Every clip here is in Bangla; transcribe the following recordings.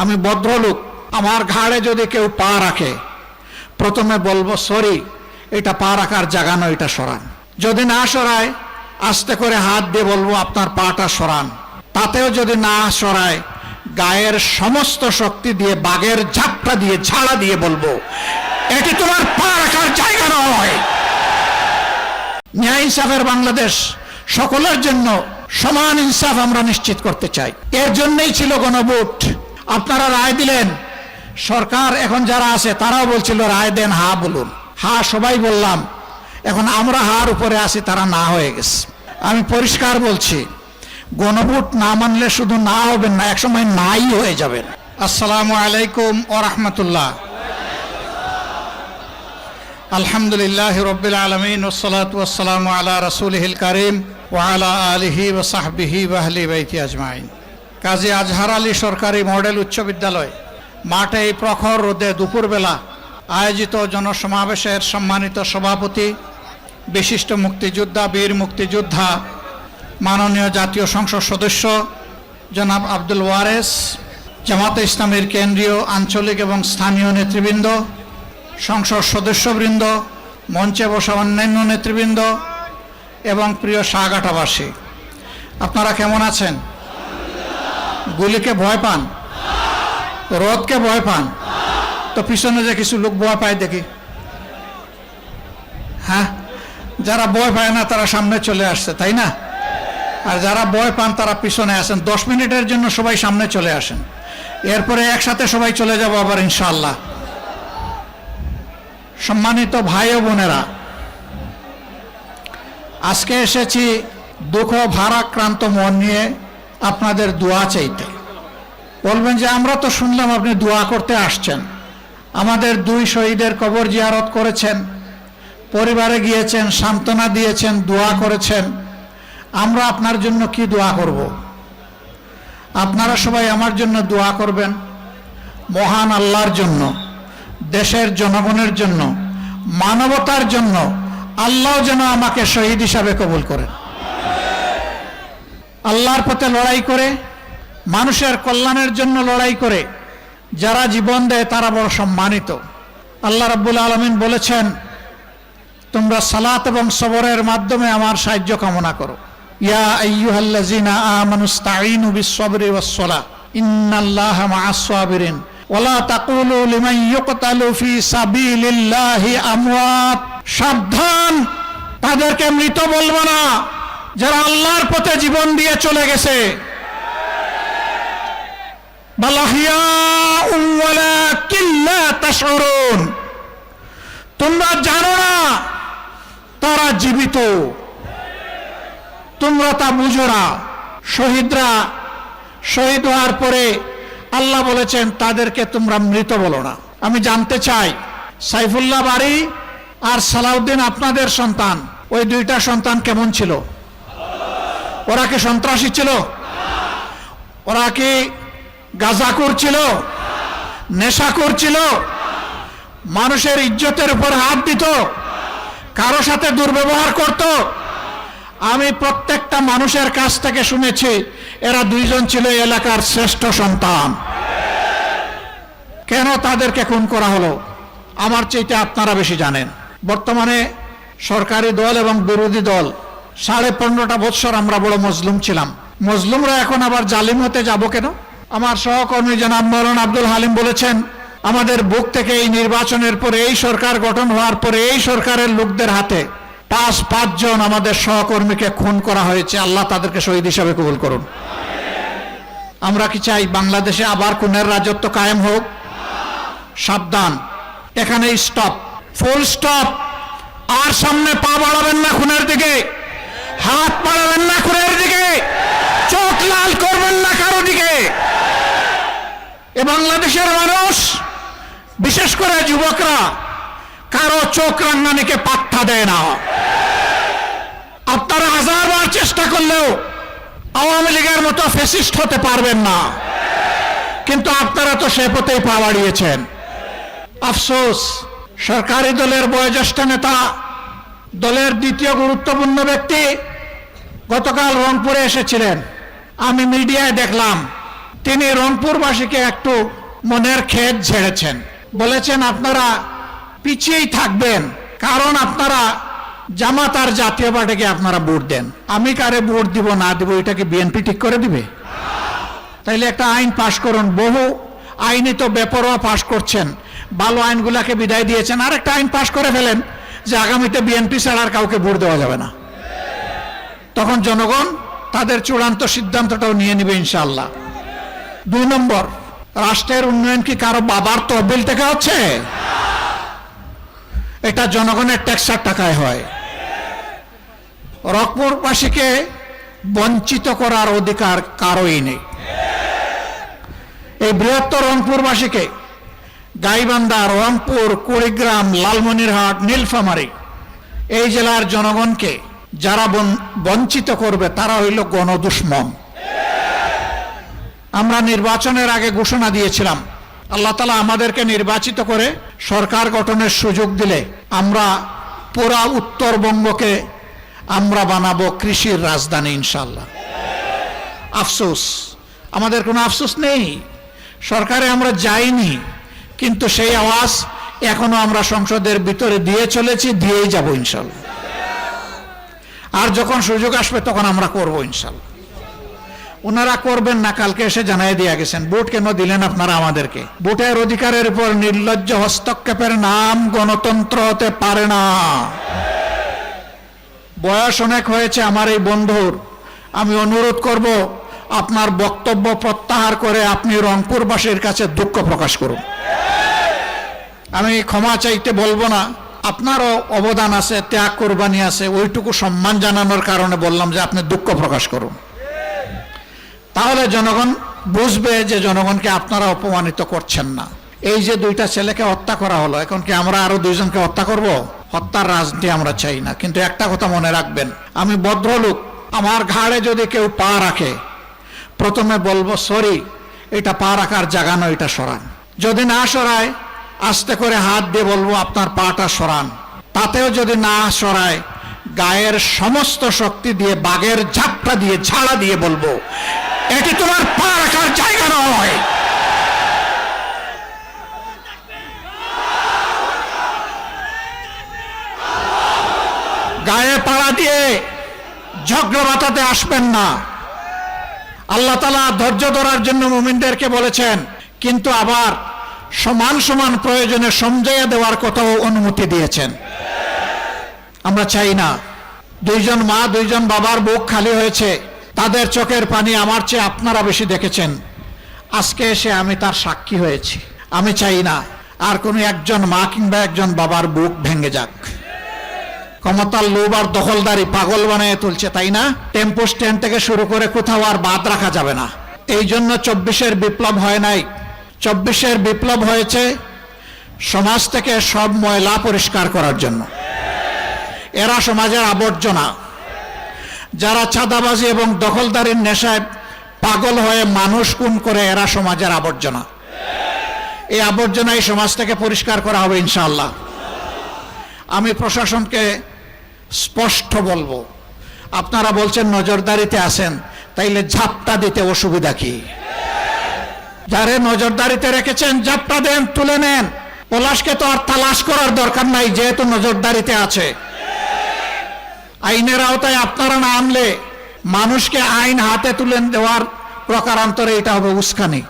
আমি ভদ্রলোক, আমার ঘাড়ে যদি কেউ পা রাখে প্রথমে বলবো সরি, এটা পা রাখার জায়গা নয়, এটা সরান। যদি না সরায় আস্তে করে হাত দিয়ে বলবো আপনার পাটা সরান। তাতেও যদি না সরায় গায়ের সমস্ত শক্তি দিয়ে বাঘের ঝাপটা দিয়ে ঝাড়া দিয়ে বলবো এটি তোমার পা রাখার জায়গা নয়। ন্যায় ইনসাফের বাংলাদেশ, সকলের জন্য সমান ইনসাফ আমরা নিশ্চিত করতে চাই। এর জন্যই ছিল গণভোট। আপনারা রায় দিলেন, সরকার এখন যারা আছে তারাও বলছিল রায় দেন, হা বলুন। হা সবাই বললাম, এখন আমরা হার উপরে আছি, তারা না হয়ে গেছে। আমি পরিষ্কার বলছি, গণভোট না মানলে শুধু না হবেন না, একসময় নাই হয়ে যাবেন। আসসালামু আলাইকুম ওয়া রাহমাতুল্লাহ। আলহামদুলিল্লাহ রাব্বিল আলামিন ওয়াসসালাতু ওয়াসসালামু আলা রাসূলিহিল কারীম ওয়া আলা আলিহি ওয়া সাহবিহি ওয়া আহলি বাইতি আজমাইন। কাজী আজহার আলী সরকারি মডেল উচ্চ বিদ্যালয় মাঠে এই প্রখর রোদে দুপুরবেলা আয়োজিত জনসমাবেশের সম্মানিত সভাপতি, বিশিষ্ট মুক্তিযোদ্ধা, বীর মুক্তিযোদ্ধা, মাননীয় জাতীয় সংসদ সদস্য জনাব আব্দুল ওয়ারেস, জামাতে ইসলামীর কেন্দ্রীয়, আঞ্চলিক এবং স্থানীয় নেতৃবৃন্দ, সংসদ সদস্যবৃন্দ, মঞ্চে বসা অন্যান্য নেতৃবৃন্দ এবং প্রিয় শাহঘাটাবাসী, আপনারা কেমন আছেন? গুলিকে ভয় পান? রোদকে ভয় পান? তো পিছনে যে কিছু লোক ভয় পায় দেখি। হ্যাঁ, যারা ভয় পায় না তারা সামনে চলে আসছে, তাই না? আর যারা ভয় পান তারা পিছনে আসেন। 10 মিনিটের জন্য সবাই সামনে চলে আসেন, এরপরে একসাথে সবাই চলে যাব আবার ইনশাআল্লাহ। সম্মানিত ভাই ও বোনেরা, আজকে এসেছি দুঃখ ভারাক্রান্ত মন নিয়ে আপনাদের দোয়া চাইতে। বলবেন যে আমরা তো শুনলাম আপনি দোয়া করতে আসছেন, আমাদের 2 শহীদের কবর জিয়ারত করেছেন, পরিবারে গিয়েছেন, সান্ত্বনা দিয়েছেন, দোয়া করেছেন, আমরা আপনার জন্য কি দোয়া করব? আপনারা সবাই আমার জন্য দোয়া করবেন, মহান আল্লাহর জন্য, দেশের জনগণের জন্য, মানবতার জন্য আল্লাহ যেন আমাকে শহীদ হিসাবে কবুল করেন। আল্লাহর পথে লড়াই করে, মানুষের কল্যাণের জন্য লড়াই করে যারা জীবন দেয় তারা বড় সম্মানিত। আল্লাহ রাব্বুল আলামিন বলেছেন, তোমরা সালাত এবং সবরের মাধ্যমে আমার সাহায্য কামনা করো। ইয়া আইয়ুহাল্লাযিনা আমানুস্তাঈনু বিস-সাবরি ওয়াস-সালাহ ইন্নাল্লাহা মা'আস সাবিরিন ওয়ালা তাকুলু লিমান ইউকতালু ফি সাবিলিল্লাহি আমওয়াত। সাবধান, তাদেরকে মৃত বলবো না যারা আল্লাহর পথে জীবন দিয়ে চলে গেছে। বাল আহইয়াউন ওয়ালাকিন লা তাশউরুন, তোমরা জানো না তারা জীবিত, তোমরা তা বুঝো না। শহীদরা শহীদ হওয়ার পরে আল্লাহ বলেছেন তাদেরকে তোমরা মৃত বলো না। আমি জানতে চাই, সাইফুল্লাহ বারী আর সালাউদ্দিন আপনাদের সন্তান, ওই 2টা সন্তান কেমন ছিল? ওরা কি সন্ত্রাসী ছিল? ওরা কি গাঁজাখোর ছিল? নেশাখোর ছিল? মানুষের ইজ্জতের উপর হাত দিত? কারো সাথে দুর্ব্যবহার করত? আমি প্রত্যেকটা মানুষের কাছ থেকে শুনেছি এরা 2 জন ছিল এলাকার শ্রেষ্ঠ সন্তান। কেন তাদেরকে খুন করা হলো আমার চাইতে আপনারা বেশি জানেন। বর্তমানে সরকারি দল এবং বিরোধী দল 15.5 বছর আমরা বড় মজলুম ছিলাম। মজলুমরা এখন আবার জালিম হতে যাব কেন? আমার সহকর্মী জনাব মাওলানা আব্দুল হালিম বলেছেন, আমাদের বুক থেকে এই নির্বাচনের পরে, এই সরকার গঠন হওয়ার পরে এই সরকারের লোকদের হাতে 5 জন আমাদের সহকর্মীকে খুন করা হয়েছে। আল্লাহ তাদেরকে শহীদ হিসাবে কবুল করুন। আমরা কি চাই বাংলাদেশে আবার খুনের রাজত্ব কায়েম হোক? সাবধান, এখানে স্টপ, ফুল স্টপ। আর সামনে পা বাড়াবেন না খুনের দিকে, হাত বাড়াবেন না খুনের দিকে, চোখ লাল করবেন না কারো দিকে। এ বাংলাদেশের মানুষ, বিশেষ করে যুবকরা, কারো চোখ রাঙানিকে পাত্তা দেয় না। আপনারা 1000 বার চেষ্টা করলেও আওয়ামী লীগের মতো ফ্যাসিস্ট হতে পারবেন না, কিন্তু আপনারা তো সে পথেই পা বাড়িয়েছেন। আফসোস, সরকারি দলের বয়োজ্যেষ্ঠ নেতা, দলের 2য় গুরুত্বপূর্ণ ব্যক্তি গতকাল রংপুরে এসেছিলেন। আমি মিডিয়ায় দেখলাম তিনি রংপুরবাসীকে একটু মনের খেদ ঝেড়েছেন, বলেছেন আপনারা পিছিয়েই থাকবেন, কারণ আপনারা জামাত আর জাতীয় পার্টিকে আপনারা ভোট দেন। আমি কারে ভোট দিব না দিব এটা কি বিএনপি ঠিক করে দিবে? তাইলে একটা আইন পাশ করুন। বহু আইনই তো বেপরোয়া পাশ করছেন, ভালো আইনগুলাকে বিদায় দিয়েছেন। আর একটা আইন পাশ করে ফেলেন যে আগামীতে বিএনপি ছাড়া আর কাউকে ভোট দেওয়া যাবে না। তখন জনগণ তাদের চূড়ান্ত সিদ্ধান্তটাও নিয়ে নেবে ইনশাআল্লাহ। 2 নম্বর, রাষ্ট্রের উন্নয়ন কি কারো বাবার তহবিল থেকে হচ্ছে? এটা জনগণের ট্যাক্সের টাকায় হয়। রংপুরবাসীকে বঞ্চিত করার অধিকার কারোই নেই। এই বৃহত্তর রংপুরবাসীকে গাইবান্ধা, রংপুর, কুড়িগ্রাম, লালমনিরহাট, নীলফামারী এই জেলার জনগণকে যারা বঞ্চিত করবে তারা হইল গণদুশ্মন। আমরা নির্বাচনের আগে ঘোষণা দিয়েছিলাম, আল্লাহ তাআলা আমাদেরকে নির্বাচিত করে সরকার গঠনের সুযোগ দিলে আমরা পুরা উত্তরবঙ্গকে আমরা বানাবো কৃষির রাজধানী ইনশাআল্লাহ। আফসোস, আমাদের কোনো আফসোস নেই, সরকারে আমরা যাইনি, কিন্তু সেই আওয়াজ এখনো আমরা সংসদের ভিতরে দিয়ে চলেছি, দিয়েই যাব ইনশাআল্লাহ। আর যখন সুযোগ আসবে তখন আমরা করব ইনশাআল্লাহ। ওনারা করবেন না, কালকে এসে জানাই দিয়ে গেছেন। ভোট কেন দিলেন আপনারা আমাদেরকে? ভোটের অধিকারের উপর নির্লজ্জ হস্তক্ষেপের নাম গণতন্ত্র হতে পারে না। বয়স অনেক হয়েছে আমার এই বন্ধুর, আমি অনুরোধ করব আপনার বক্তব্য প্রত্যাহার করে আপনি রংপুরবাসীর কাছে দুঃখ প্রকাশ করুন। আমি ক্ষমা চাইতে বলবো না, আপনারও অবদান আছে, ত্যাগ কোরবানি আছে, ওইটুকু সম্মান জানানোর কারণে বললাম যে আপনি দুঃখ প্রকাশ করুন। তাহলে জনগণ বুঝবে যে জনগণকে আপনারা অপমানিত করছেন না। এই যে 2টা ছেলেকে হত্যা করা হলো, এখন কি আমরা আরো 2 জনকে হত্যা করব? হত্যার রাজনীতি আমরা চাই না। কিন্তু একটা কথা মনে রাখবেন, আমি ভদ্রলোক, আমার ঘাড়ে যদি কেউ পা রাখে প্রথমে বলবো সরি, এটা পা রাখার জায়গা নয়, এটা সরান। যদি না সরায় আস্তে করে হাত দিয়ে বলবো আপনার পাটা সরান। তাতেও যদি না সরায় গায়ের সমস্ত শক্তি দিয়ে বাঘের ঝাপটা দিয়ে ঝাড়া দিয়ে বলবো এটি তোমার পা রাখার জায়গা নয়। গায়ে পাড়া দিয়ে ঝগড়া বাতাতে আসবেন না। আল্লাহ তাআলা ধৈর্য ধরার জন্য মুমিনদেরকে বলেছেন, কিন্তু আবার সমান সমান প্রয়োজনে সমঝাইয়া দেওয়ার কথাও অনুমতি দিয়েছেন। আমরা চাই না 2 জন মা 2 জন বাবার বুক খালি হয়েছে, তাদের চোখের পানি আমার চেয়ে আপনারা বেশি দেখেছেন। আজকে এসে আমি তার সাক্ষী হয়েছি। আমি চাই না আর কোনো একজন মা কিংবা একজন বাবার বুক ভেঙে যাক। ক্ষমতার লোভ আর দখলদারি পাগল বানিয়ে তুলছে, তাই না? টেম্পো স্ট্যান্ড থেকে শুরু করে কোথাও আর বাদ রাখা যাবে না। এই জন্য 24-এর বিপ্লব হয় নাই। 24-এর বিপ্লব হয়েছে সমাজ থেকে সব ময়লা পরিষ্কার করার জন্য। এরা সমাজের আবর্জনা। যারা চাঁদাবাজি এবং দখলদারির নেশায় পাগল হয়ে মানুষ খুন করে, এরা সমাজের আবর্জনা। এই আবর্জনা এই সমাজ থেকে পরিষ্কার করা হবে ইনশাআল্লাহ। আমি প্রশাসনকে স্পষ্ট বলবো, আপনারা বলছেন নজরদারিতে আছেন, তাইলে ঝাপটা দিতে অসুবিধা কি? যারে নজরদারিতে রেখেছেন ঝাপটা দেন, তুলে নেন। পলাশকে তো আর তালাশ করার দরকার নাই, যেহেতু নজরদারিতে আছে। আইনের আওতায় আপনারা না আনলে মানুষকে আইন হাতে তুলে দেওয়ার প্রকারান্তরে এটা হবে উস্কানি।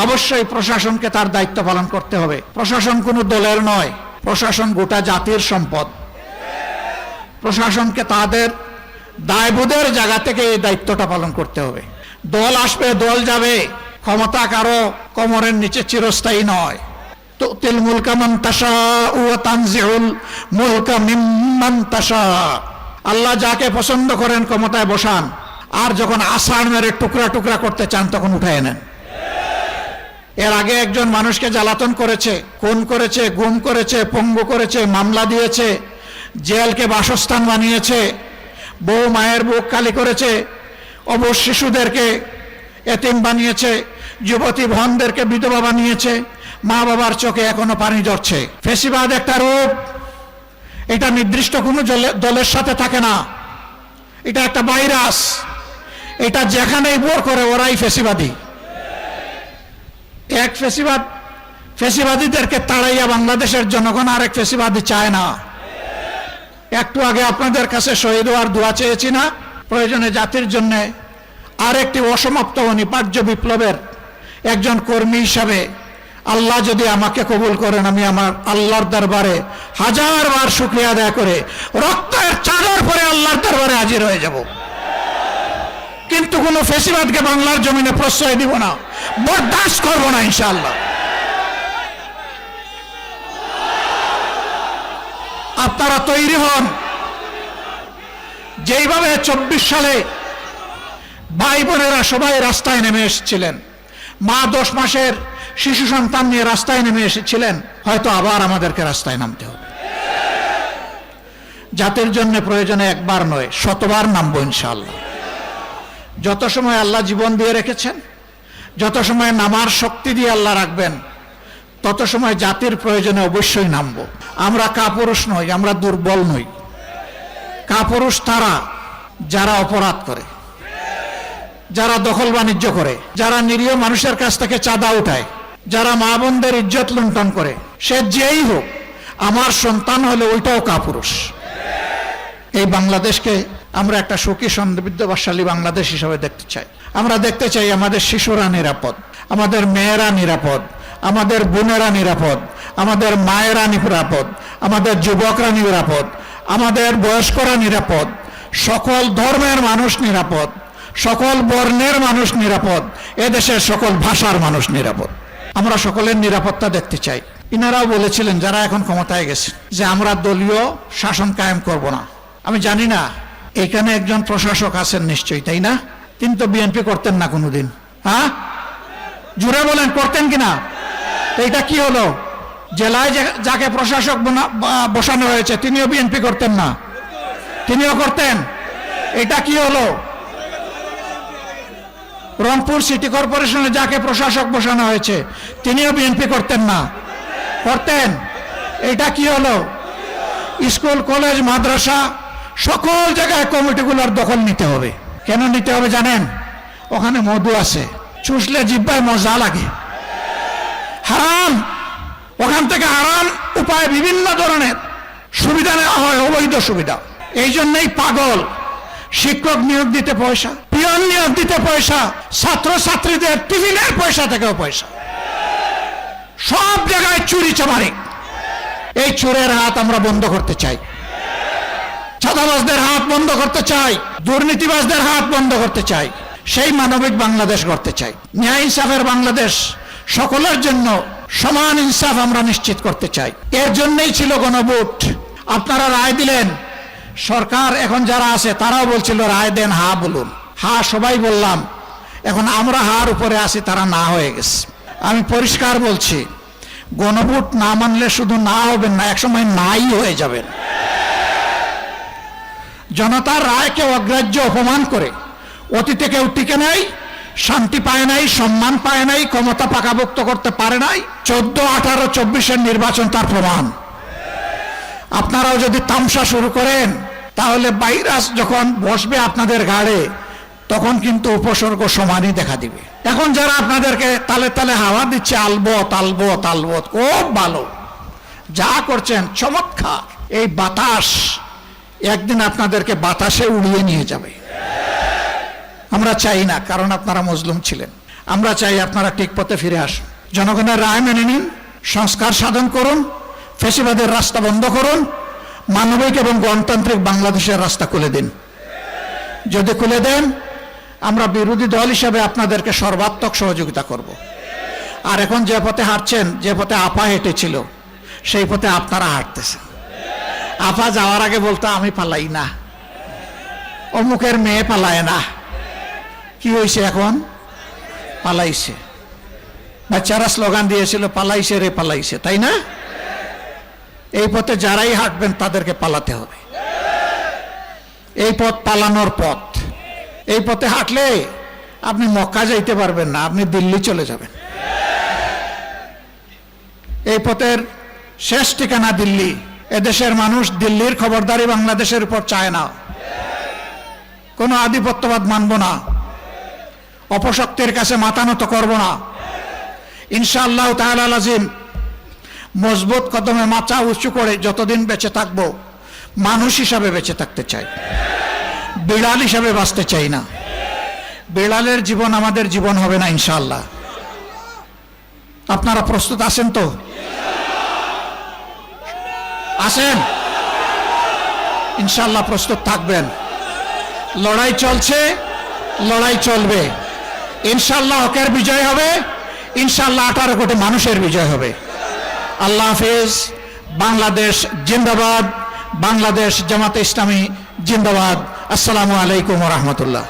অবশ্যই প্রশাসনকে তার দায়িত্ব পালন করতে হবে। প্রশাসন কোনো দলের নয়, প্রশাসন গোটা জাতির সম্পদ। প্রশাসনকে তাদের দায়বোধের জায়গা থেকে এই দায়িত্বটা পালন করতে হবে। দল আসবে, দল যাবে, ক্ষমতা কারো কোমরের নিচে চিরস্থায়ী নয়। তুতিল মুলকা মান তাশাউ ওয়া তানজিউল মুলকা মিম্মান তাশা। আল্লাহ যাকে পছন্দ করেন ক্ষমতায় বসান, আর যখন আসান মেরে টুকরা টুকরা করতে চান তখন উঠায় নেন। এর আগে একজন মানুষকে জ্বালাতন করেছে, খুন করেছে, গুম করেছে, পঙ্গু করেছে, মামলা দিয়েছে, জেলকে বাসস্থান বানিয়েছে, বউ মায়ের বুক খালি করেছে, অবশ শিশুদেরকে এতিম বানিয়েছে, যুবতী বোনদেরকে বিধবা বানিয়েছে। মা বাবার চোখে এখনো পানি ঝরছে। ফ্যাসিবাদ একটা রূপ, এটা নির্দিষ্ট কোনো দলের সাথে থাকে না, এটা একটা ভাইরাস। এটা যেখানেই বোর করে ওরাই ফেসিবাদী। এক ফেসিবাদীদেরকে তাড়াইয়া বাংলাদেশের জনগণ আরেক ফেসিবাদী চায় না। একটু আগে আপনাদের কাছে শহীদ হওয়ার দোয়া চেয়েছি না? প্রয়োজনে জাতির জন্য আরেকটি অসমাপ্ত অনিবার্য বিপ্লবের একজন কর্মী হিসাবে আল্লাহ যদি আমাকে কবুল করেন, আমি আমার আল্লাহর দরবারে হাজারবার শুকরিয়া আদায় করে রক্তের চাদর পরে আল্লাহর দরবারে হাজির হয়ে যাব। কিন্তু কোনো ফেসিবাদকে বাংলার জমিনে প্রশ্রয় দিব না, বরদাস্ত করব না ইনশাআল্লাহ। আপনারা তৈরি হন। যেইভাবে 24 সালে ভাই বোনেরা সবাই রাস্তায় নেমে এসেছিলেন, মা 10 মাসের শিশু সন্তান নিয়ে রাস্তায় নেমে এসেছিলেন, হয়তো আবার আমাদেরকে রাস্তায় নামতে হবে। জাতির জন্য প্রয়োজনে একবার নয়, শতবার নামবো ইনশাআল্লাহ। যত সময় আল্লাহ জীবন দিয়ে রেখেছেন, যত সময় নামার শক্তি দিয়ে আল্লাহ রাখবেন, তত সময় জাতির প্রয়োজনে অবশ্যই নামবো। আমরা কাপুরুষ নই, আমরা দুর্বল নই। কাপুরুষ তারা যারা অপরাধ করে, যারা দখল বাণিজ্য করে, যারা নিরীহ মানুষের কাছ থেকে চাঁদা উঠায়, যারা মা বোনদের ইজ্জত লুণ্ঠন করে, সে যেই হোক, আমার সন্তান হলে ওইটাও কাপুরুষ। এই বাংলাদেশকে আমরা একটা সুখী সমৃদ্ধশালী বাংলাদেশ হিসাবে দেখতে চাই। আমরা দেখতে চাই আমাদের শিশুরা নিরাপদ, আমাদের মেয়েরা নিরাপদ, আমাদের বোনেরা নিরাপদ, আমাদের মায়েরা নিরাপদ, আমাদের যুবকরা নিরাপদ, আমাদের বয়স্করা নিরাপদ, সকল ধর্মের মানুষ নিরাপদ, সকল বর্ণের মানুষ নিরাপদ, এদেশের সকল ভাষার মানুষ নিরাপদ। আমরা সকলের নিরাপত্তা দেখতে চাই। ইনারাও বলেছিলেন যারা এখন ক্ষমতায় গেছে যে আমরা দলীয় শাসন কায়েম করব না। আমি জানি না এখানে একজন প্রশাসক আছেন নিশ্চয়ই, তাই না? তিনি তো বিএনপি করতেন না কোনোদিন। হ্যাঁ, জুড়ে বলেন, করতেন কিনা? তো এটা কি হলো? জেলায় যাকে প্রশাসক বসানো হয়েছে তিনিও বিএনপি করতেন না? তিনিও করতেন। এটা কি হলো? রংপুর সিটি কর্পোরেশনে যাকে প্রশাসক বসানো হয়েছে তিনিও বিএনপি করতেন না? করতেন। এটা কি হলো? স্কুল কলেজ মাদ্রাসা সকল জায়গায় কমিটিগুলোর দখল নিতে হবে। কেন নিতে হবে জানেন? ওখানে মধু আছে, চুষলে জিহ্বায় মজা লাগে। হারাম, ওখান থেকে হারাম উপায় বিভিন্ন ধরনের সুবিধা নেওয়া হয়, অবৈধ সুবিধা। এই জন্যই পাগল। শিক্ষক নিয়োগ দিতে পয়সা, পিয়ন নিয়োগ দিতে পয়সা, ছাত্র ছাত্রীদের টিফিনের পয়সা থেকেও পয়সা, সব জায়গায় চুরি চামারি। এই চোরের হাত আমরা বন্ধ করতে চাই, চাঁদাবাজদের হাত বন্ধ করতে চাই, দুর্নীতিবাজদের হাত বন্ধ করতে চাই। সেই মানবিক বাংলাদেশ গড়তে চাই। ন্যায় ইনসাফের বাংলাদেশ, সকলের জন্য সমান ইনসাফ আমরা নিশ্চিত করতে চাই। এর জন্যই ছিল গণভোট। আপনারা রায় দিলেন। সরকার এখন যারা আছে তারাও বলছিল রায় দেন, হা বলুন। হা সবাই বললাম, এখন আমরা হার উপরে আছি, তারা না হয়ে গেছে। আমি পরিষ্কার বলছি, গণভোট না মানলে শুধু না হবেন না, একসময় নাই হয়ে যাবেন। জনতার রায়কে অগ্রাহ্য অপমান করে অতীতে কেউ টিকে নাই, শান্তি পায় নাই, সম্মান পায় নাই, ক্ষমতা পাকাভুক্ত করতে পারে নাই। 14, 18, 24-এর নির্বাচন তার প্রমাণ। আপনারাও যদি তামসা শুরু করেন তাহলে ভাইরাস যখন বসবে আপনাদের ঘাড়ে তখন কিন্তু উপসর্গ সমানই দেখা দিবে। এখন যারা আপনাদেরকে তালে তালে হাওয়া দিচ্ছে, আলবত আলবত আলবত, খুব ভালো যা করছেন, চমৎকার। এই বাতাস একদিন আপনাদেরকে বাতাসে উড়িয়ে নিয়ে যাবে। আমরা চাই না, কারণ আপনারা মজলুম ছিলেন। আমরা চাই আপনারা ঠিক পথে ফিরে আসুন, জনগণের রায় মেনে নিন, সংস্কার সাধন করুন, ফ্যাসিবাদের রাস্তা বন্ধ করুন, মানবিক এবং গণতান্ত্রিক বাংলাদেশের রাস্তা খুলে দিন। যদি খুলে দেন, আমরা বিরোধী দল হিসাবে আপনাদেরকে সর্বাত্মক সহযোগিতা করব। আর এখন যে পথে হাঁটছেন, যে পথে আপা হেঁটেছিল, সেই পথে আপনারা হাঁটতেছেন। আপা যাওয়ার আগে বলতো আমি পালাই না, অমুকের মেয়ে পালায় না। কি হয়েছে? এখন পালাইছে। বাচ্চারা স্লোগান দিয়েছিল পালাইছে রে পালাইছে, তাই না? এই পথে যারাই হাঁটবেন তাদেরকে পালাতে হবে। এই পথ পালানোর পথ। এই পথে হাঁটলে আপনি মক্কা যাইতে পারবেন না, আপনি দিল্লি চলে যাবেন। এই পথের শেষ ঠিকানা দিল্লি। এদেশের মানুষ দিল্লির খবরদারি বাংলাদেশের উপর চায় না। কোনো আধিপত্যবাদ মানব না, অপশক্তির কাছে মাথা নত করব না। ইনশাআল্লাহ তাআলা আজিম মজবুত কদমে মাথা উঁচু করে যতদিন বেঁচে থাকবো মানুষ হিসাবে বেঁচে থাকতে চাই, বিড়াল হিসাবে বাঁচতে চাই না। বিড়ালের জীবন আমাদের জীবন হবে না ইনশাআল্লাহ। আপনারা প্রস্তুত আছেন তো? আছেন? ইনশাআল্লাহ প্রস্তুত থাকবেন। লড়াই চলছে, লড়াই চলবে। ইনশাআল্লাহ হকের বিজয় হবে, ইনশাআল্লাহ 18 কোটি মানুষের বিজয় হবে। আল্লাহ হাফেজ। বাংলাদেশ জিন্দাবাদ, বাংলাদেশ জামাতে ইসলামী জিন্দাবাদ। আসসালামু আলাইকুম ওয়া রাহমাতুল্লাহ।